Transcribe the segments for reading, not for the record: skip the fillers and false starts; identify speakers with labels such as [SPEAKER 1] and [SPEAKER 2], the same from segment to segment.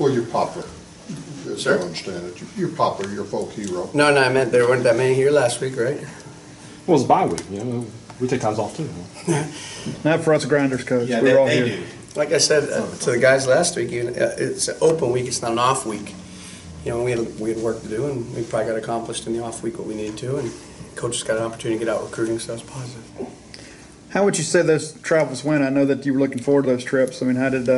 [SPEAKER 1] Well, you're Poplar. As
[SPEAKER 2] Sure.
[SPEAKER 1] I understand it. You're Poplar, you're a folk hero.
[SPEAKER 2] No, I meant there weren't that many here last week, right?
[SPEAKER 3] Well, it's bye week. We take times off too.
[SPEAKER 4] Not for us grinders, coach.
[SPEAKER 5] Yeah,
[SPEAKER 4] We're all
[SPEAKER 5] they
[SPEAKER 4] here.
[SPEAKER 5] do.
[SPEAKER 2] Like I said to the guys last week, it's an open week. It's not an off week. We had work to do, and we probably got accomplished in the off week what we needed to, and coach has got an opportunity to get out recruiting, so that's positive.
[SPEAKER 4] How would you say those travels went? I know that you were looking forward to those trips. I mean, how did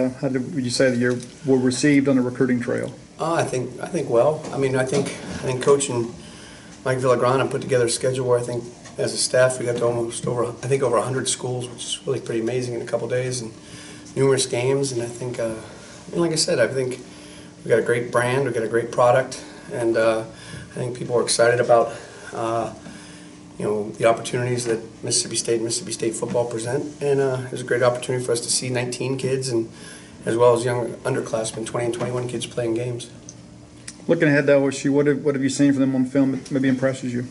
[SPEAKER 4] would you say that you were received on the recruiting trail?
[SPEAKER 2] I think well. I think Coach and Mike Villagrana put together a schedule where I think as a staff we got to almost over 100 schools, which is really pretty amazing in a couple days, and numerous games. And I think, like I said, I think we got a great brand, we got a great product, and I think people are excited about the opportunities that Mississippi State football present. And it was a great opportunity for us to see 19 kids and as well as young underclassmen, 20 and 21 kids playing games.
[SPEAKER 4] Looking ahead, though, what have you seen from them on film that maybe impresses you?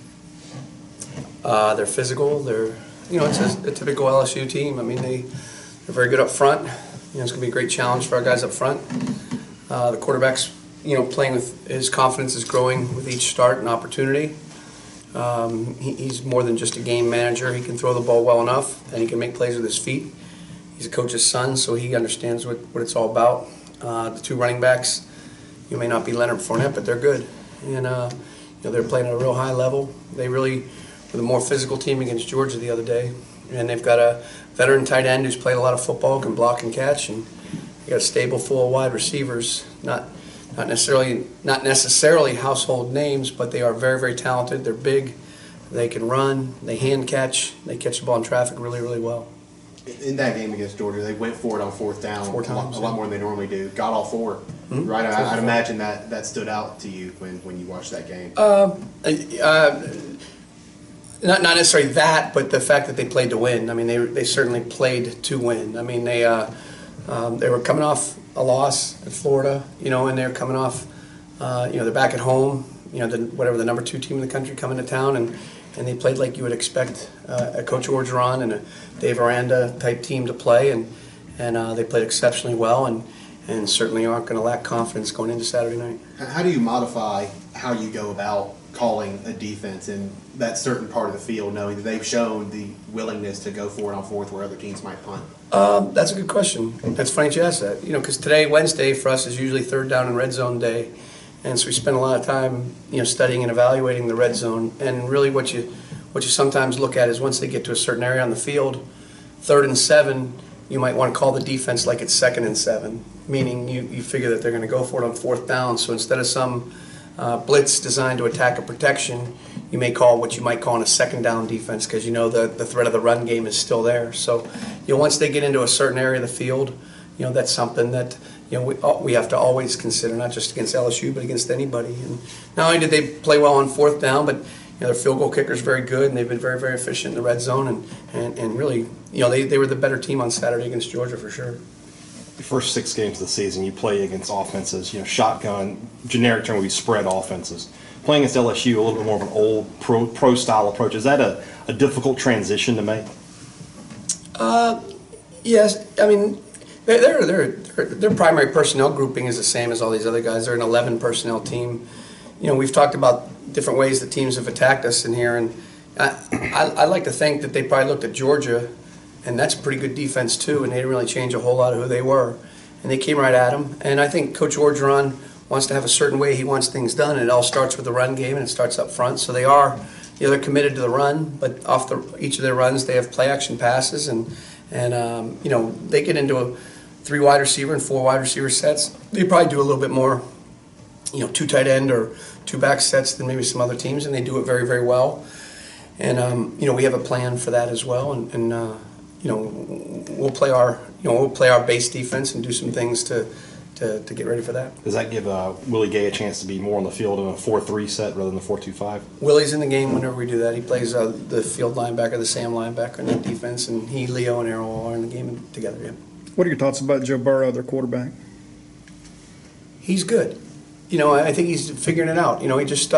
[SPEAKER 2] They're physical. They're it's a typical LSU team. I mean, they're very good up front. It's going to be a great challenge for our guys up front. The quarterback's playing with his confidence is growing with each start and opportunity. He's more than just a game manager. He can throw the ball well enough, and he can make plays with his feet. He's a coach's son, so he understands what it's all about. The two running backs, you may not be Leonard Fournette, but they're good, and they're playing at a real high level. They really were the more physical team against Georgia the other day, and they've got a veteran tight end who's played a lot of football, can block and catch, and they got a stable full of wide receivers. Not necessarily household names, but they are very, very talented. They're big. They can run. They hand catch. They catch the ball in traffic really, really well.
[SPEAKER 5] In that game against Georgia, they went for it on fourth down
[SPEAKER 2] 4 times,
[SPEAKER 5] a lot more than they normally do. Got all 4, right? I'd imagine that stood out to you when you watched that game.
[SPEAKER 2] Not necessarily that, but the fact that they played to win. I mean, they certainly played to win. I mean, they were coming off a loss at Florida, and they're coming off, they're back at home, whatever the number 2 team in the country coming to town, and they played like you would expect a Coach Orgeron and a Dave Aranda type team to play, and they played exceptionally well, and certainly aren't going to lack confidence going into Saturday night.
[SPEAKER 5] How do you modify how you go about calling a defense in that certain part of the field, knowing that they've shown the willingness to go for it on fourth where other teams might punt?
[SPEAKER 2] That's a good question. That's funny that you asked that. Because today, Wednesday, for us is usually third down and red zone day. And so we spend a lot of time, studying and evaluating the red zone. And really what you sometimes look at is once they get to a certain area on the field, 3rd and 7, you might want to call the defense like it's 2nd and 7, meaning you figure that they're going to go for it on 4th down. So instead of some blitz designed to attack a protection, you may call what you might call in a 2nd down defense because the threat of the run game is still there. So once they get into a certain area of the field, that's something that we have to always consider, not just against LSU but against anybody. And not only did they play well on 4th down, but their field goal kicker is very good, and they've been very, very efficient in the red zone. And really, they were the better team on Saturday against Georgia for sure.
[SPEAKER 3] The first 6 games of the season, you play against offenses, shotgun, generic term would be spread offenses. Playing against LSU, a little bit more of an old pro style approach. Is that a difficult transition to make?
[SPEAKER 2] Yes. I mean, their primary personnel grouping is the same as all these other guys. They're an 11 personnel team. We've talked about different ways that teams have attacked us in here, and I like to think that they probably looked at Georgia, and that's a pretty good defense too, and they didn't really change a whole lot of who they were, and they came right at them. And I think Coach Orgeron wants to have a certain way he wants things done, and it all starts with the run game, and it starts up front. So they are, they're committed to the run, but off each of their runs they have play action passes, and they get into a 3 wide receiver and 4 wide receiver sets. They probably do a little bit more, 2 tight end or 2 back sets than maybe some other teams, and they do it very, very well. And we have a plan for that as well, and we'll play our base defense and do some things to get ready for that.
[SPEAKER 3] Does that give Willie Gay a chance to be more on the field in a 4-3 set rather than the 4-2-5?
[SPEAKER 2] Willie's in the game whenever we do that. He plays the field linebacker, the Sam linebacker, and that defense, and he, Leo, and Errol are in the game together. Yeah.
[SPEAKER 4] What are your thoughts about Joe Burrow, their quarterback?
[SPEAKER 2] He's good. I think he's figuring it out. He just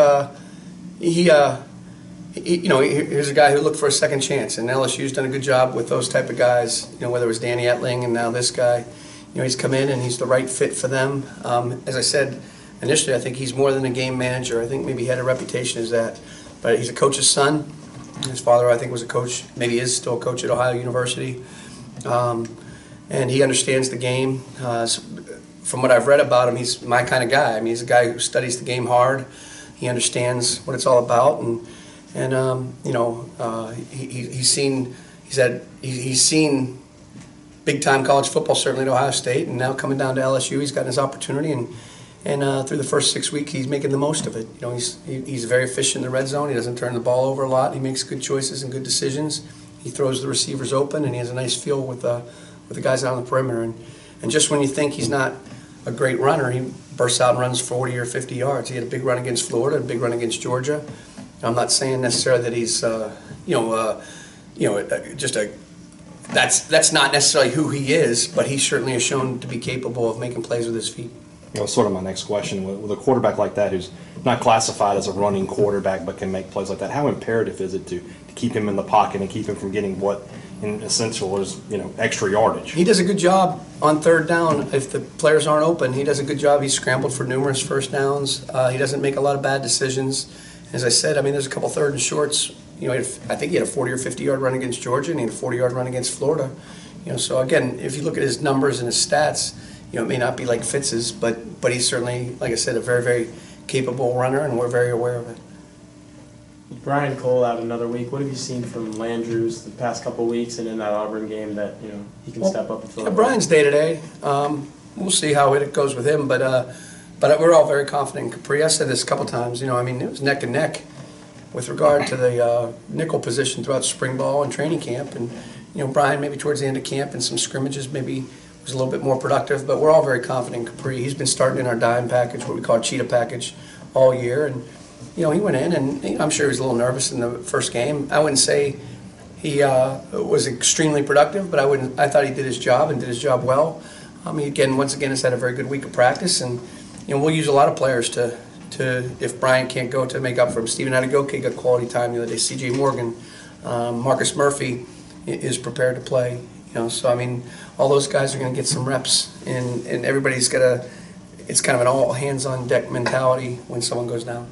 [SPEAKER 2] here's a guy who looked for a second chance, and LSU's done a good job with those type of guys. Whether it was Danny Etling and now this guy, he's come in and he's the right fit for them. As I said initially, I think he's more than a game manager. I think maybe he had a reputation as that, but he's a coach's son. His father, I think, was a coach, maybe is still a coach at Ohio University. And he understands the game. From what I've read about him, he's my kind of guy. I mean, he's a guy who studies the game hard. He understands what it's all about, and he's seen big time college football, certainly at Ohio State, and now coming down to LSU, he's gotten his opportunity, and through the first 6 weeks, he's making the most of it. He's very efficient in the red zone. He doesn't turn the ball over a lot. He makes good choices and good decisions. He throws the receivers open, and he has a nice feel with the guys out on the perimeter. And just when you think he's not a great runner, he bursts out and runs 40 or 50 yards. He had a big run against Florida, a big run against Georgia. I'm not saying necessarily that he's, that's not necessarily who he is, but he certainly has shown to be capable of making plays with his feet.
[SPEAKER 3] Sort of my next question. With a quarterback like that who's not classified as a running quarterback but can make plays like that, how imperative is it to keep him in the pocket and keep him from getting what in essential is extra yardage?
[SPEAKER 2] He does a good job on third down. If the players aren't open, he does a good job. He's scrambled for numerous first downs. He doesn't make a lot of bad decisions. As I said, I mean, there's a couple third and shorts. I think he had a 40 or 50 yard run against Georgia, and he had a 40 yard run against Florida. So again, if you look at his numbers and his stats, it may not be like Fitz's, but he's certainly, like I said, a very, very capable runner, and we're very aware of it.
[SPEAKER 6] Brian Cole out another week. What have you seen from Landrews the past couple weeks and in that Auburn game that he can step up and fill?
[SPEAKER 2] Brian's day to day. We'll see how it goes with him, but we're all very confident in Capri. I said this a couple times. It was neck and neck with regard to the nickel position throughout spring ball and training camp, and Brian maybe towards the end of camp and some scrimmages maybe was a little bit more productive, but we're all very confident in Capri. He's been starting in our dime package, what we call cheetah package, all year, and he went in, and I'm sure he was a little nervous in the first game. I wouldn't say he was extremely productive, but I thought he did his job and did his job well. Once again, has had a very good week of practice, and we'll use a lot of players to if Brian can't go, to make up for him. Stephen Adegoke got quality time the other day. C.J. Morgan, Marcus Murphy is prepared to play. So all those guys are going to get some reps, and everybody's got it's kind of an all hands on deck mentality when someone goes down.